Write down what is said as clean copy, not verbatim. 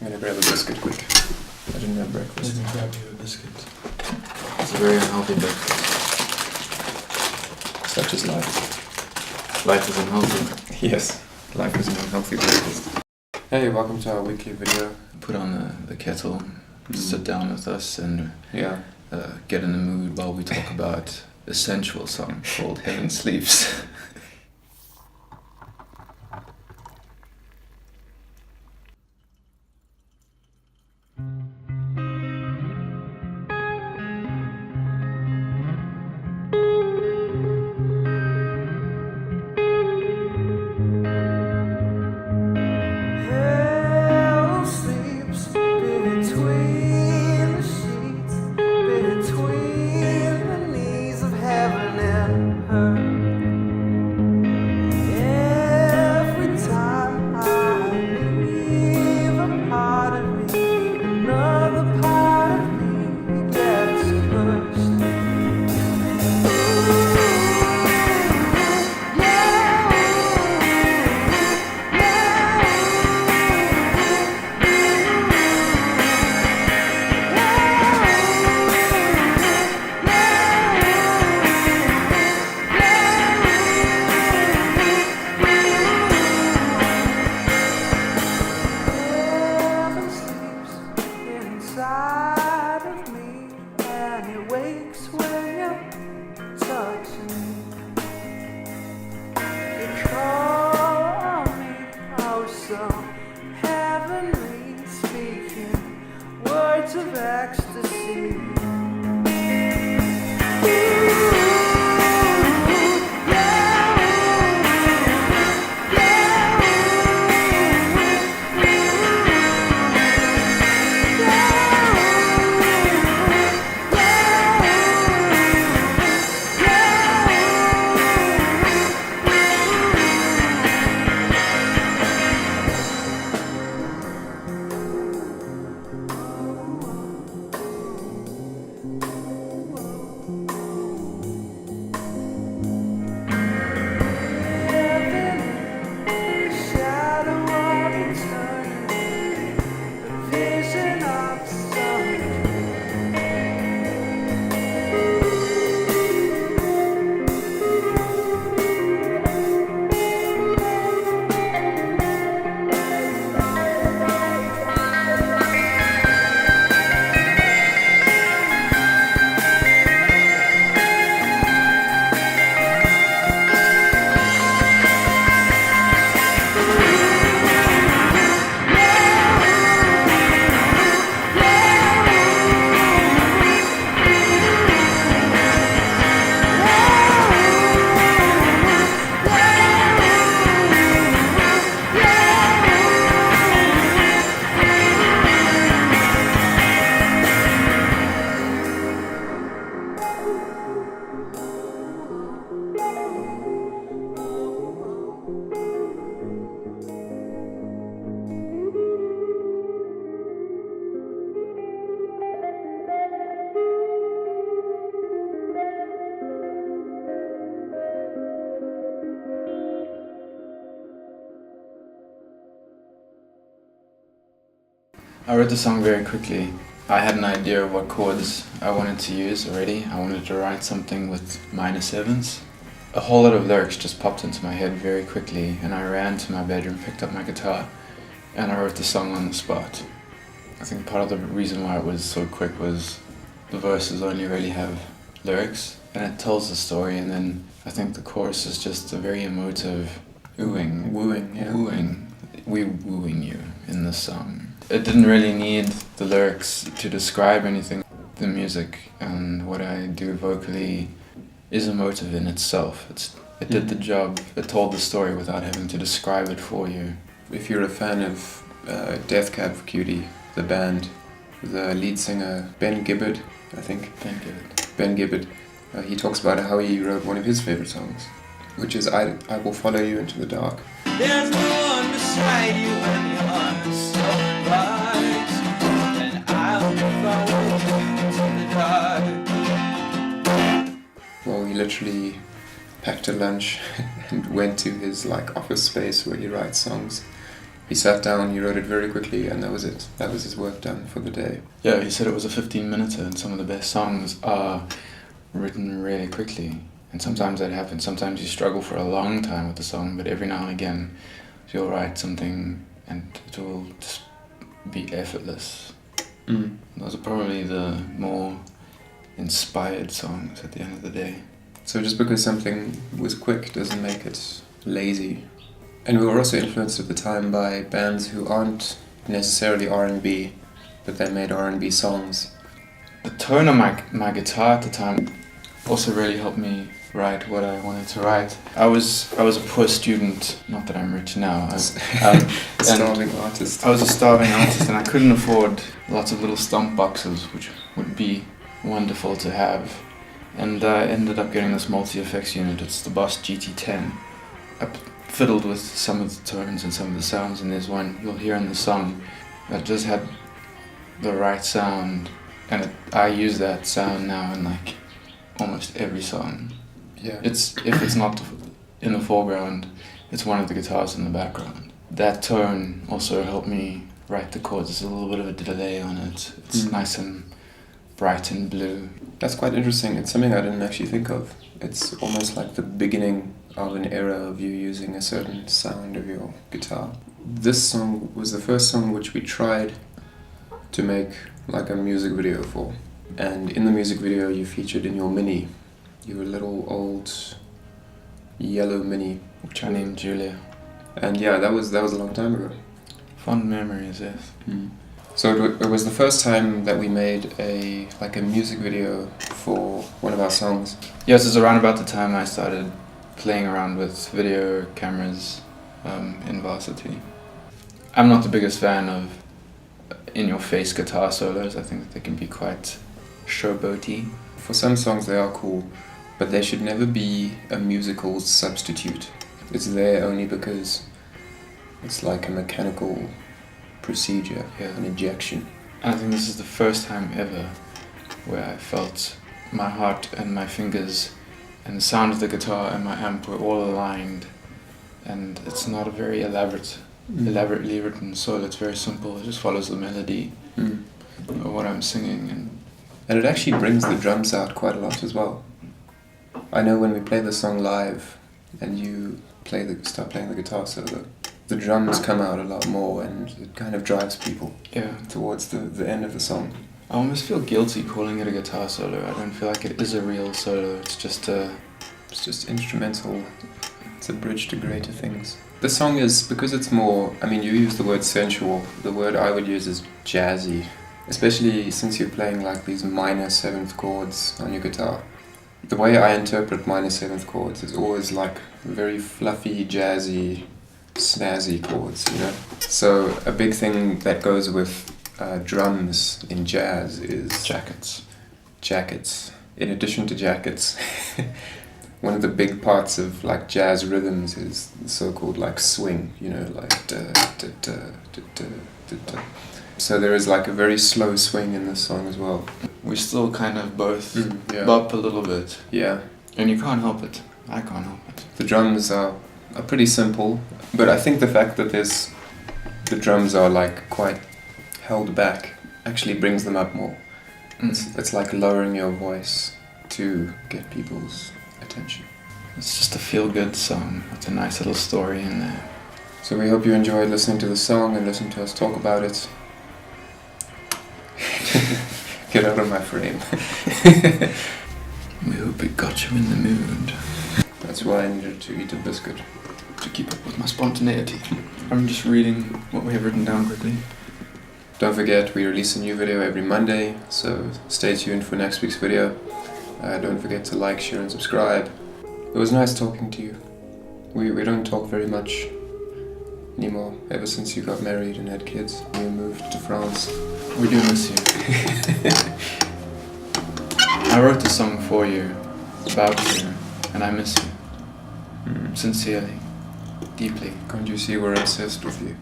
I'm gonna grab a biscuit quick. I didn't have breakfast. Let me grab you a biscuit. It's a very unhealthy breakfast. Such is life. Life is unhealthy. Yes, life is an unhealthy breakfast. Hey, welcome to our weekly video. Put on the kettle, sit down with us and Yeah. get in the mood while we talk about a sensual song called Heaven Sleeps. Of ecstasy. I wrote the song very quickly. I had an idea of what chords I wanted to use already. I wanted to write something with minor sevenths. A whole lot of lyrics just popped into my head very quickly, and I ran to my bedroom, picked up my guitar, and I wrote the song on the spot. I think part of the reason why it was so quick was the verses only really have lyrics, and it tells the story, and then I think the chorus is just a very emotive wooing. We wooing you in the song. It didn't really need the lyrics to describe anything. The music and what I do vocally is emotive in itself. It did the job. It told the story without having to describe it for you. If you're a fan of Death Cab for Cutie, the band, the lead singer Ben Gibbard, I think. Ben Gibbard. He talks about how he wrote one of his favorite songs, which is I Will Follow You Into the Dark. There's no one beside you when you're so bright, and I'll follow you into the dark. Well, he literally packed a lunch and went to his like office space where he writes songs. He sat down, he wrote it very quickly, and that was it. That was his work done for the day. Yeah, he said it was a 15-minute, and some of the best songs are written really quickly. And sometimes that happens. Sometimes you struggle for a long time with the song, but every now and again you'll write something and it will just be effortless. Those are probably the more inspired songs at the end of the day. So just because something was quick doesn't make it lazy. And we were also influenced at the time by bands who aren't necessarily R&B, but they made R&B songs. The tone of my guitar at the time also really helped me write what I wanted to write. I was a poor student, not that I'm rich now. Starving artist. I was a starving artist and I couldn't afford lots of little stump boxes, which would be wonderful to have. And I ended up getting this multi-effects unit. It's the Boss GT10. I fiddled with some of the tones and some of the sounds, and there's one you'll hear in the song that just had the right sound, and I use that sound now in like almost every song. Yeah. If it's not in the foreground, it's one of the guitars in the background. That tone also helped me write the chords. There's a little bit of a delay on it. It's nice and bright and blue. That's quite interesting. It's something I didn't actually think of. It's almost like the beginning of an era of you using a certain sound of your guitar. This song was the first song which we tried to make like a music video for. And in the music video you featured in your Mini, your little old yellow Mini. Which I named Julia. And yeah, that was a long time ago. Fond memories, yes. So it was the first time that we made a music video for one of our songs. Yes, it's around about the time I started playing around with video cameras in varsity. I'm not the biggest fan of in-your-face guitar solos. I think that they can be quite showboaty. For some songs they are cool, but they should never be a musical substitute. It's there only because it's like a mechanical procedure, an ejection. I think this is the first time ever where I felt my heart and my fingers and the sound of the guitar and my amp were all aligned, and it's not a very elaborately written solo. It's very simple. It just follows the melody of what I'm singing, and it actually brings the drums out quite a lot as well. I know when we play the song live and you start playing the guitar solo, the drums come out a lot more and it kind of drives people towards the end of the song. I almost feel guilty calling it a guitar solo. I don't feel like it is a real solo. It's just instrumental. It's a bridge to greater things. The song is, because it's more, I mean, you use the word sensual. The word I would use is jazzy. Especially since you're playing like these minor seventh chords on your guitar. The way I interpret minor seventh chords is always like very fluffy, jazzy, snazzy chords, you know? So a big thing that goes with drums in jazz is jackets. In addition to jackets, one of the big parts of like jazz rhythms is the so-called like swing, you know, like da, da, da, da, da, da, da. So there is like a very slow swing in this song as well. We still kind of both bop a little bit. Yeah. And you can't help it. I can't help it. The drums are pretty simple, but I think the fact that the drums are like quite held back actually brings them up more. It's like lowering your voice to get people's attention. It's just a feel-good song with a nice little story in there. So we hope you enjoyed listening to the song and listening to us talk about it. Get out of my frame. We hope it got you in the mood. That's why I needed to eat a biscuit. To keep up with my spontaneity. I'm just reading what we have written down quickly. Don't forget, we release a new video every Monday, so stay tuned for next week's video. Don't forget to like, share and subscribe. It was nice talking to you. We don't talk very much anymore, ever since you got married and had kids. You moved to France. We do miss you. I wrote this song for you, about you, and I miss you. Sincerely, deeply. Can't you see we're obsessed with you?